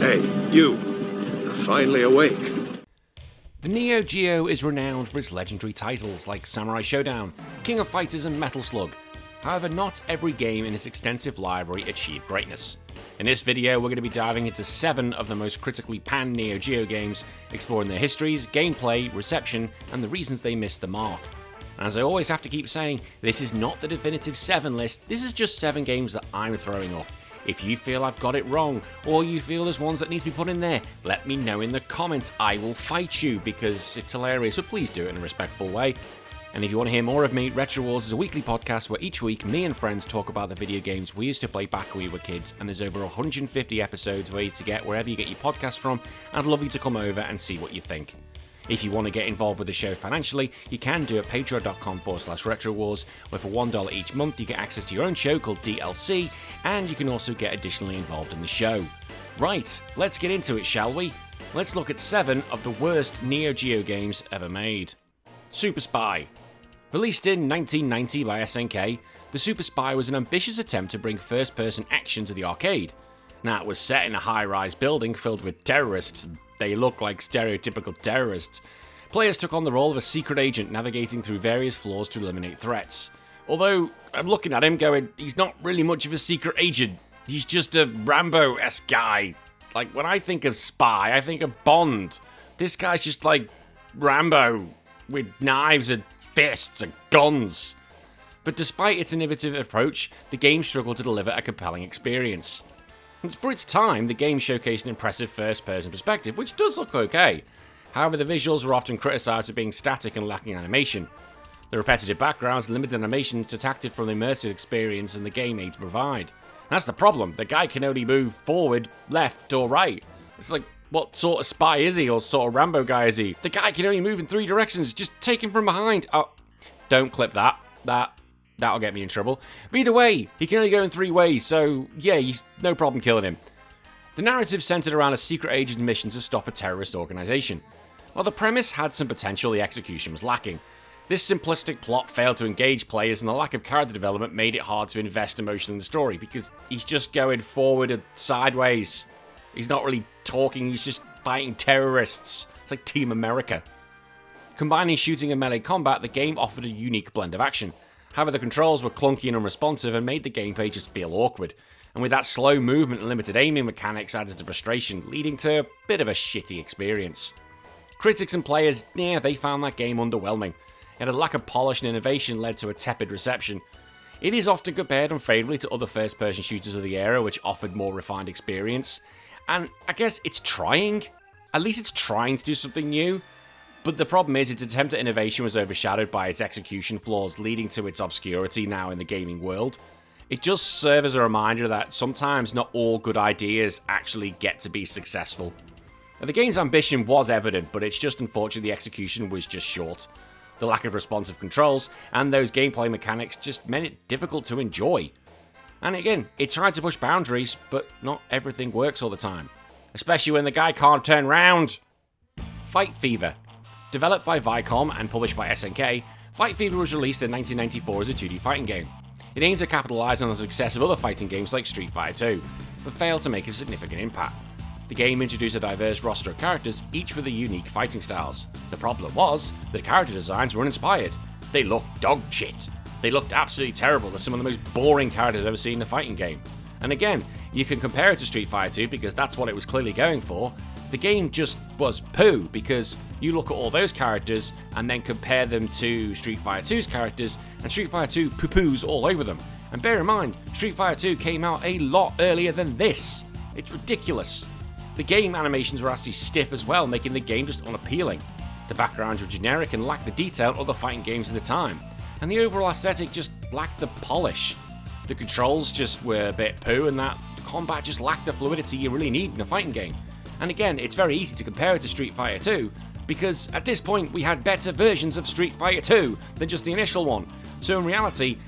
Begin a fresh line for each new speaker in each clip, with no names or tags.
Hey, you. You're finally awake.
The Neo Geo is renowned for its legendary titles like Samurai Showdown, King of Fighters and Metal Slug. However, not every game in its extensive library achieved greatness. In this video, we're going to be diving into 7 of the most critically panned Neo Geo games, exploring their histories, gameplay, reception, and the reasons they missed the mark. And as I always have to keep saying, this is not the definitive 7 list, this is just 7 games that I'm throwing up. If you feel I've got it wrong, or you feel there's ones that need to be put in there, let me know in the comments. I will fight you, because it's hilarious, but please do it in a respectful way. And if you want to hear more of me, Retro Wars is a weekly podcast where each week me and friends talk about the video games we used to play back when we were kids, and there's over 150 episodes for you to get wherever you get your podcasts from, and I'd love you to come over and see what you think. If you want to get involved with the show financially, you can do it at patreon.com/retrowars, where for $1 each month you get access to your own show called DLC, and you can also get additionally involved in the show. Right, let's get into it, shall we? Let's look at 7 of the worst Neo Geo games ever made. Super Spy. Released in 1990 by SNK, the Super Spy was an ambitious attempt to bring first-person action to the arcade. Now, it was set in a high-rise building filled with terrorists. They look like stereotypical terrorists. Players took on the role of a secret agent navigating through various floors to eliminate threats. Although, I'm looking at him going, he's not really much of a secret agent. He's just a Rambo-esque guy. Like, when I think of Spy, I think of Bond. This guy's just like Rambo, with knives and fists and guns. But despite its innovative approach, the game struggled to deliver a compelling experience. For its time, the game showcased an impressive first-person perspective, which does look okay. However, the visuals were often criticised for being static and lacking animation. The repetitive backgrounds and limited animation detracted from the immersive experience and the game aimed to provide. That's the problem. The guy can only move forward, left, or right. It's like, what sort of spy is he, or sort of Rambo guy is he? The guy can only move in 3 directions. Just take him from behind. Oh, don't clip that. That'll get me in trouble. But either way, he can only go in 3 ways, so yeah, he's no problem killing him. The narrative centered around a secret agent's mission to stop a terrorist organization. While the premise had some potential, the execution was lacking. This simplistic plot failed to engage players, and the lack of character development made it hard to invest emotionally in the story, because he's just going forward and sideways. He's not really talking, he's just fighting terrorists. It's like Team America. Combining shooting and melee combat, the game offered a unique blend of action. However, the controls were clunky and unresponsive and made the gameplay just feel awkward. And with that slow movement and limited aiming mechanics added to frustration, leading to a bit of a shitty experience. Critics and players, they found that game underwhelming, and a lack of polish and innovation led to a tepid reception. It is often compared unfavourably to other first-person shooters of the era, which offered more refined experience. And I guess it's trying. At least it's trying to do something new. But the problem is, its attempt at innovation was overshadowed by its execution flaws, leading to its obscurity now in the gaming world. It just serves as a reminder that sometimes not all good ideas actually get to be successful. Now, the game's ambition was evident, but it's just unfortunate the execution was just short. The lack of responsive controls and those gameplay mechanics just made it difficult to enjoy. And again, it tried to push boundaries, but not everything works all the time. Especially when the guy can't turn round. Fight Fever. Developed by Viacom and published by SNK, Fight Fever was released in 1994 as a 2D fighting game. It aimed to capitalise on the success of other fighting games like Street Fighter 2, but failed to make a significant impact. The game introduced a diverse roster of characters, each with unique fighting styles. The problem was that the character designs were uninspired. They looked dog shit. They looked absolutely terrible. They're some of the most boring characters I've ever seen in a fighting game. And again, you can compare it to Street Fighter 2 because that's what it was clearly going for. The game just was poo, because you look at all those characters and then compare them to Street Fighter 2's characters, and Street Fighter 2 poo-poos all over them. And bear in mind, Street Fighter 2 came out a lot earlier than this. It's ridiculous. The game animations were actually stiff as well, making the game just unappealing. The backgrounds were generic and lacked the detail other fighting games of the time, and the overall aesthetic just lacked the polish. The controls just were a bit poo, and that combat just lacked the fluidity you really need in a fighting game. And again, it's very easy to compare it to Street Fighter 2, because at this point we had better versions of Street Fighter 2 than just the initial one. So in reality,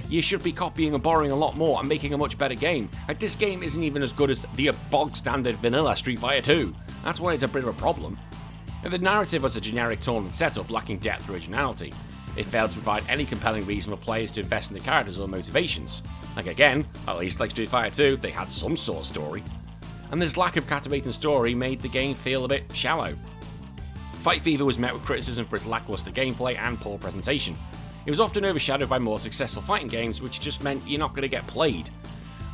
you should be copying and borrowing a lot more and making a much better game. Like, this game isn't even as good as the bog standard vanilla Street Fighter 2. That's why it's a bit of a problem. And the narrative was a generic tournament setup lacking depth or originality. It failed to provide any compelling reason for players to invest in the characters or motivations. Like again, at least like Street Fighter 2, they had some sort of story. and this lack of captivating story made the game feel a bit shallow. Fight Fever was met with criticism for its lackluster gameplay and poor presentation. It was often overshadowed by more successful fighting games, which just meant you're not going to get played.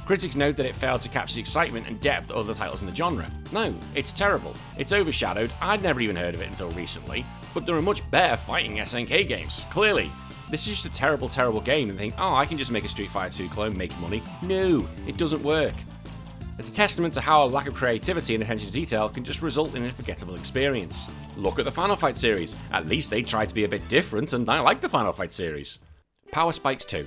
Critics note that it failed to capture the excitement and depth of other titles in the genre. No, it's terrible. It's overshadowed. I'd never even heard of it until recently, but there are much better fighting SNK games, clearly. This is just a terrible, terrible game and think, oh, I can just make a Street Fighter 2 clone, make money. No, it doesn't work. It's a testament to how a lack of creativity and attention to detail can just result in a forgettable experience. Look at the Final Fight series. At least they tried to be a bit different, and I like the Final Fight series. Power Spikes 2.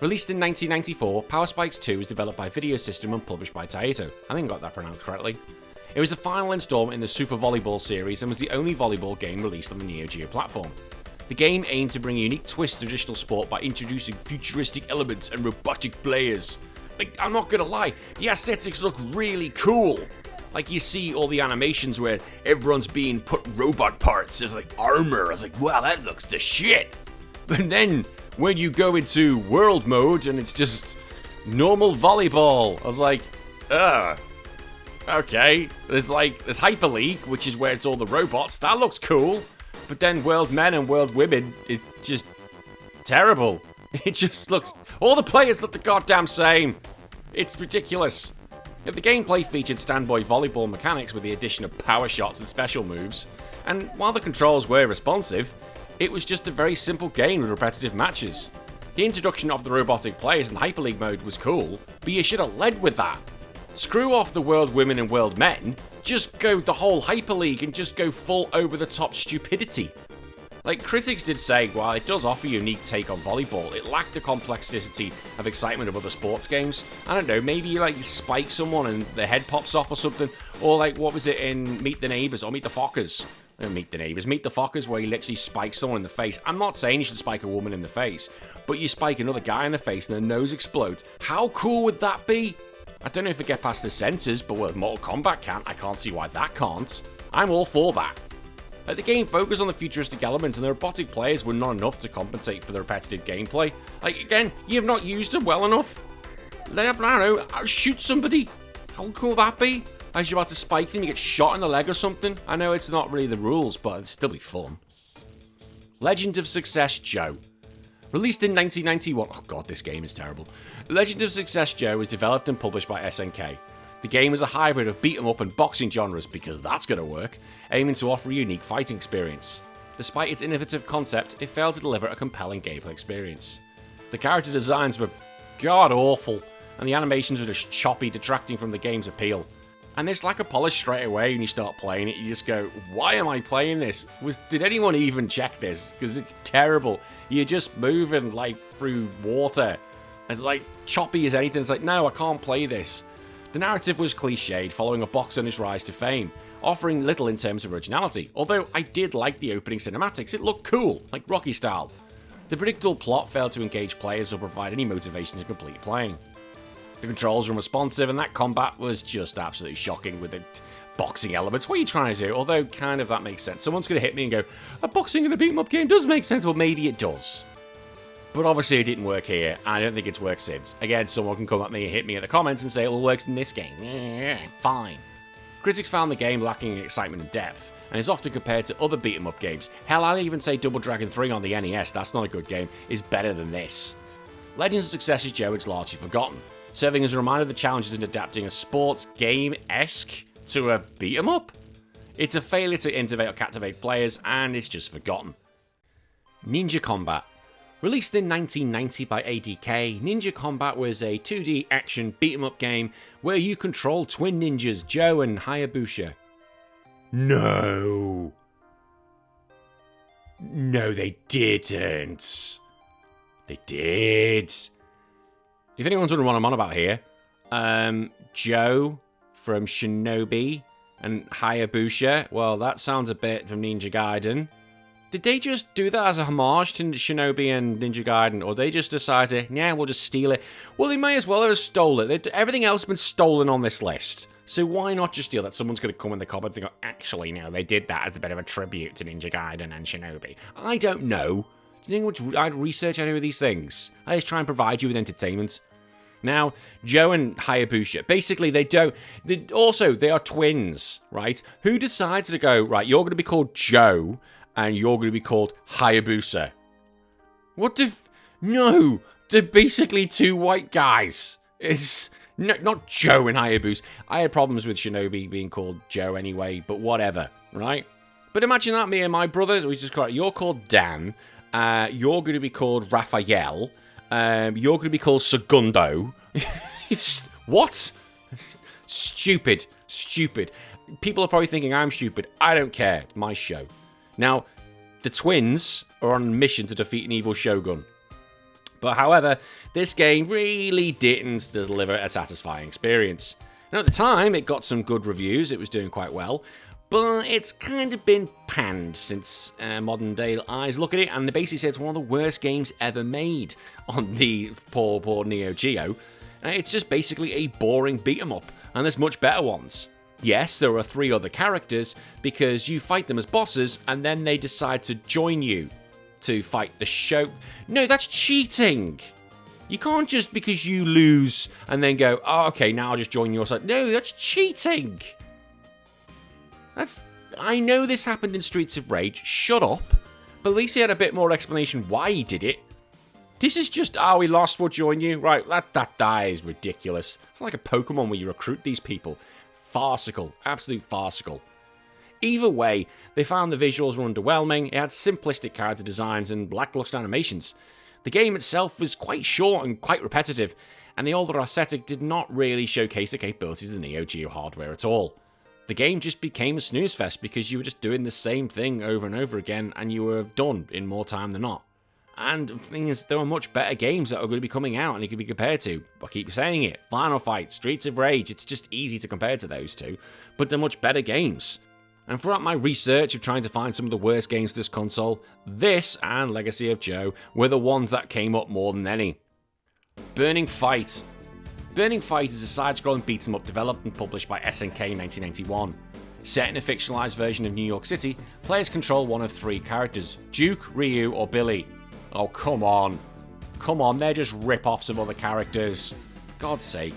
Released in 1994, Power Spikes 2 was developed by Video System and published by Taito. I think I got that pronounced correctly. It was the final installment in the Super Volleyball series and was the only volleyball game released on the Neo Geo platform. The game aimed to bring a unique twist to traditional sport by introducing futuristic elements and robotic players. Like, I'm not gonna lie, the aesthetics look really cool. Like, you see all the animations where everyone's being put robot parts as like armor. I was like, wow, that looks the shit. But then when you go into world mode and it's just normal volleyball, I was like, okay. There's Hyper League, which is where it's all the robots. That looks cool. But then World Men and World Women is just terrible. It just looks... all the players look the goddamn same. It's ridiculous. The gameplay featured standby volleyball mechanics with the addition of power shots and special moves. And while the controls were responsive, it was just a very simple game with repetitive matches. The introduction of the robotic players in Hyper League mode was cool, but you should have led with that. Screw off the World Women and World Men, just go the whole Hyper League and just go full over-the-top stupidity. Like, critics did say, while it does offer a unique take on volleyball, it lacked the complexity of excitement of other sports games. I don't know, maybe you spike someone and their head pops off or something, or what was it in Meet the Neighbors or Meet the Fockers? Meet the Neighbors, Meet the Fockers, where you literally spike someone in the face. I'm not saying you should spike a woman in the face, but you spike another guy in the face and their nose explodes. How cool would that be? I don't know if it get past the censors, but well, Mortal Kombat can. I can't see why that can't. I'm all for that. The game focused on the futuristic elements, and the robotic players were not enough to compensate for the repetitive gameplay. Again, you have not used them well enough. I don't know, shoot somebody. How cool would that be? As you're about to spike them, you get shot in the leg or something. I know it's not really the rules, but it'd still be fun. Legend of Success Joe. Released in 1991. Oh god, this game is terrible. Legend of Success Joe was developed and published by SNK. The game is a hybrid of beat 'em up and boxing genres, because that's gonna work, aiming to offer a unique fighting experience. Despite its innovative concept, it failed to deliver a compelling gameplay experience. The character designs were god awful, and the animations were just choppy, detracting from the game's appeal. And this lack of polish straight away when you start playing it, you just go, why am I playing this? Did anyone even check this? Because it's terrible. You're just moving through water. It's choppy as anything. It's no, I can't play this. The narrative was cliched, following a boxer on his rise to fame, offering little in terms of originality, although I did like the opening cinematics. It looked cool, like Rocky style. The predictable plot failed to engage players or provide any motivation to complete playing. The controls were unresponsive, and that combat was just absolutely shocking with the boxing elements. What are you trying to do? Although, kind of, that makes sense. Someone's going to hit me and go, a boxing in a beat-em-up game does make sense. Well, maybe it does. But obviously it didn't work here, and I don't think it's worked since. Again, someone can come at me and hit me in the comments and say it all works in this game. Yeah, fine. Critics found the game lacking in excitement and depth, and is often compared to other beat-em-up games. Hell, I'll even say Double Dragon 3 on the NES, that's not a good game, is better than this. Legends of Success Joe is largely forgotten, serving as a reminder of the challenges in adapting a sports game-esque to a beat-em-up. It's a failure to innovate or captivate players, and it's just forgotten. Ninja Combat. Released in 1990 by ADK, Ninja Combat was a 2D action beat-em-up game where you control twin ninjas Joe and Hayabusa. No, they didn't. They did. If anyone's wondering what I'm on about here, Joe from Shinobi and Hayabusa, well, that sounds a bit from Ninja Gaiden. Did they just do that as a homage to Shinobi and Ninja Gaiden, or they just decided, yeah, we'll just steal it? Well, they may as well have stolen it. Everything else has been stolen on this list. So why not just steal that? Someone's going to come in the comments and go, actually, no, they did that as a bit of a tribute to Ninja Gaiden and Shinobi. I don't know. Do you think I'd research any of these things? I just try and provide you with entertainment. Now, Joe and Hayabusa, basically they are twins, right? Who decides to go, right, you're going to be called Joe and you're going to be called Hayabusa? No, they're basically two white guys. It's not Joe and Hayabusa. I had problems with Shinobi being called Joe anyway, but whatever, right? But imagine that, me and my brothers, you're called Dan, you're going to be called Raphael, you're going to be called Segundo. What? Stupid. People are probably thinking I'm stupid. I don't care. It's my show. Now, the twins are on a mission to defeat an evil shogun. But however, this game really didn't deliver a satisfying experience. Now, at the time, it got some good reviews. It was doing quite well. But it's kind of been panned since modern day eyes look at it, and they basically say it's one of the worst games ever made on the poor Neo Geo. It's just basically a boring beat-em-up, and there's much better ones. Yes, there are 3 other characters, because you fight them as bosses, and then they decide to join you to fight the show. No, that's cheating! You can't just because you lose and then go, oh, okay, now I'll just join your side. No, that's cheating! I know this happened in Streets of Rage, shut up, but at least he had a bit more explanation why he did it. This is just, we lost, we'll join you. Right, that is ridiculous. It's like a Pokemon where you recruit these people. Farcical, absolute farcical. Either way, they found the visuals were underwhelming, it had simplistic character designs and lackluster animations. The game itself was quite short and quite repetitive, and the older aesthetic did not really showcase the capabilities of the Neo Geo hardware at all. The game just became a snooze fest because you were just doing the same thing over and over again and you were done in more time than not. And the thing is, there are much better games that are going to be coming out and it could be compared to. I keep saying it. Final Fight, Streets of Rage, it's just easy to compare to those two. But they're much better games. And throughout my research of trying to find some of the worst games for this console, this and Legacy of Joe were the ones that came up more than any. Burning Fight. Burning Fight is a side-scrolling beat-em-up developed and published by SNK in 1991. Set in a fictionalized version of New York City, players control one of 3 characters, Duke, Ryu, or Billy. Oh, come on. Come on, they're just rip-offs of other characters. For God's sake.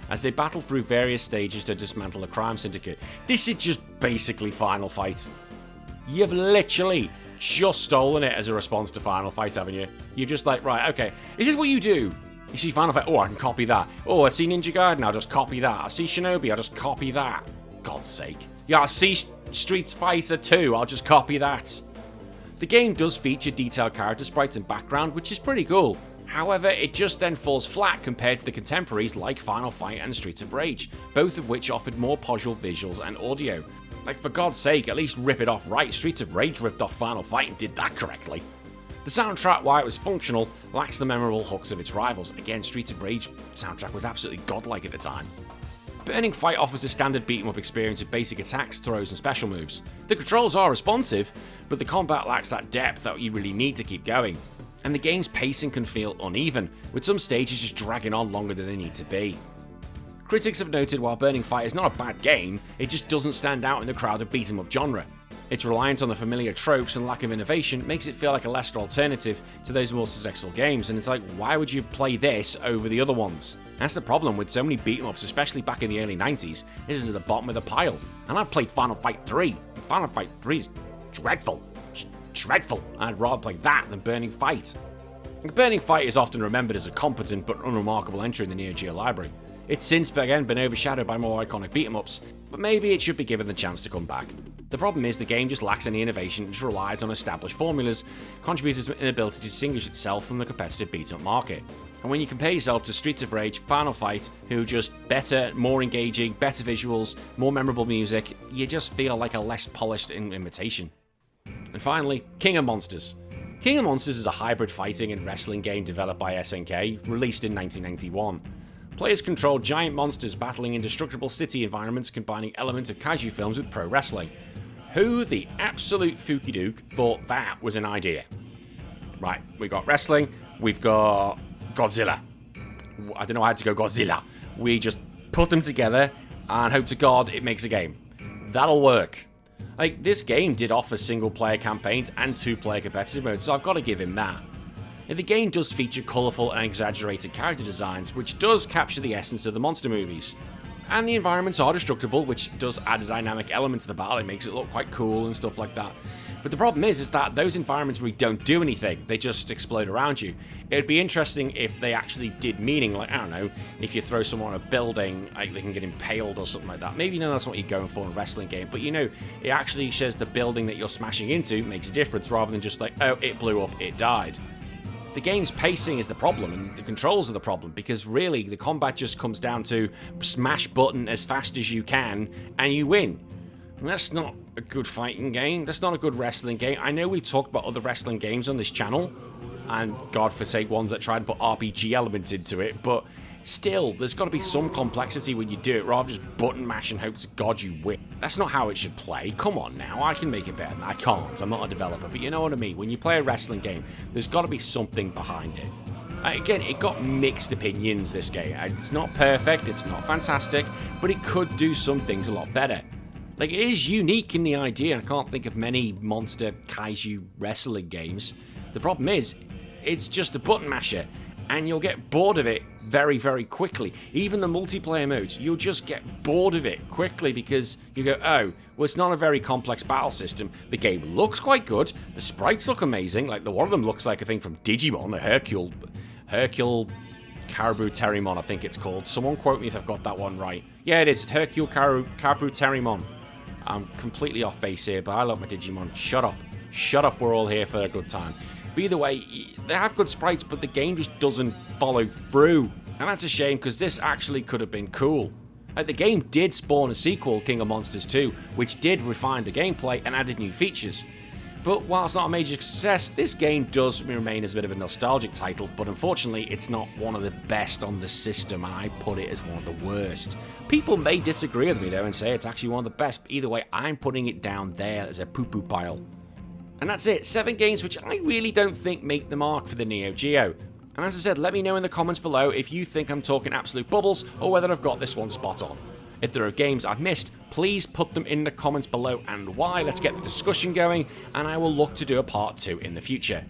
As they battle through various stages to dismantle a crime syndicate. This is just basically Final Fight. You've literally just stolen it as a response to Final Fight, haven't you? You're just like, right, okay, is this what you do? You see Final Fight, oh, I can copy that. Oh, I see Ninja Gaiden, I'll just copy that. I see Shinobi, I'll just copy that. God's sake. Yeah, I see Street Fighter 2, I'll just copy that. The game does feature detailed character sprites and background, which is pretty cool. However, it just then falls flat compared to the contemporaries like Final Fight and Streets of Rage, both of which offered more polished visuals and audio. Like, for God's sake, at least rip it off right. Streets of Rage ripped off Final Fight and did that correctly. The soundtrack, while it was functional, lacks the memorable hooks of its rivals. Again, Streets of Rage soundtrack was absolutely godlike at the time. Burning Fight offers a standard beat-em-up experience with basic attacks, throws, and special moves. The controls are responsive, but the combat lacks that depth that you really need to keep going. And the game's pacing can feel uneven, with some stages just dragging on longer than they need to be. Critics have noted while Burning Fight is not a bad game, it just doesn't stand out in the crowded beat-em-up genre. Its reliance on the familiar tropes and lack of innovation makes it feel like a lesser alternative to those more successful games, and it's like, why would you play this over the other ones? That's the problem with so many beat-em-ups, especially back in the early 90s. This is at the bottom of the pile. And I played Final Fight 3. Final Fight 3 is dreadful. Dreadful. I'd rather play that than Burning Fight. Burning Fight is often remembered as a competent but unremarkable entry in the Neo Geo library. It's since again been overshadowed by more iconic beat-em-ups, but maybe it should be given the chance to come back. The problem is the game just lacks any innovation and just relies on established formulas, contributing to its inability to distinguish itself from the competitive beat-up market. And when you compare yourself to Streets of Rage, Final Fight, who are just better, more engaging, better visuals, more memorable music, you just feel like a less polished imitation. And finally, King of Monsters. King of Monsters is a hybrid fighting and wrestling game developed by SNK, released in 1991. Players control giant monsters battling indestructible city environments combining elements of kaiju films with pro wrestling. Who the absolute Fookie Duke thought that was an idea? Right, we got wrestling, we've got Godzilla. I don't know how I had to go Godzilla. We just put them together and hope to God it makes a game. That'll work. Like, this game did offer single player campaigns and 2-player competitive modes, so I've got to give him that. And the game does feature colourful and exaggerated character designs, which does capture the essence of the monster movies. And the environments are destructible, which does add a dynamic element to the battle. It makes it look quite cool and stuff like that. But the problem is that those environments really don't do anything. They just explode around you. It'd be interesting if they actually did meaning, like, I don't know, if you throw someone on a building, like they can get impaled or something like that. Maybe that's what you're going for in a wrestling game. But it actually says the building that you're smashing into makes a difference rather than just like, oh, it blew up, it died. The game's pacing is the problem, and the controls are the problem, because really the combat just comes down to smash button as fast as you can, and you win. And that's not a good fighting game. That's not a good wrestling game. I know we talked about other wrestling games on this channel, and God forsake ones that try and put RPG elements into it, but still, there's got to be some complexity when you do it, rather than just button mash and hope to God you win. That's not how it should play. Come on now, I can make it better. I can't. I'm not a developer, but you know what I mean. When you play a wrestling game, there's got to be something behind it. Again, it got mixed opinions, this game. It's not perfect, it's not fantastic, but it could do some things a lot better. Like, it is unique in the idea. I can't think of many monster kaiju wrestling games. The problem is, it's just a button masher, and you'll get bored of it very, very quickly. Even the multiplayer modes, you'll just get bored of it quickly because you go, oh, well, it's not a very complex battle system. The game looks quite good. The sprites look amazing. Like, one of them looks like a thing from Digimon, the Hercule Caribou Terriermon, I think it's called. Someone quote me if I've got that one right. Yeah, it is. Hercule Caribou Terriermon. I'm completely off base here, but I love my Digimon. Shut up. Shut up, we're all here for a good time. But either way, they have good sprites, but the game just doesn't follow through. And that's a shame, because this actually could have been cool. The game did spawn a sequel, King of Monsters 2, which did refine the gameplay and added new features. But while it's not a major success, this game does remain as a bit of a nostalgic title, but unfortunately it's not one of the best on the system, and I put it as one of the worst. People may disagree with me though and say it's actually one of the best, but either way, I'm putting it down there as a poo-poo pile. And that's it, 7 games which I really don't think make the mark for the Neo Geo. And as I said, let me know in the comments below if you think I'm talking absolute bubbles, or whether I've got this one spot on. If there are games I've missed, please put them in the comments below and why. Let's get the discussion going, and I will look to do a part 2 in the future.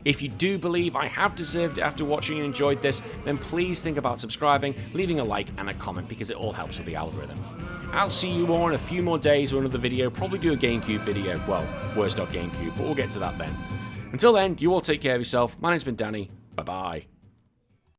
If you do believe I have deserved it after watching and enjoyed this, then please think about subscribing, leaving a like and a comment, because it all helps with the algorithm. I'll see you all in a few more days with another video, probably do a GameCube video. Well, worst off GameCube, but we'll get to that then. Until then, you all take care of yourself. My name's been Danny. Bye-bye.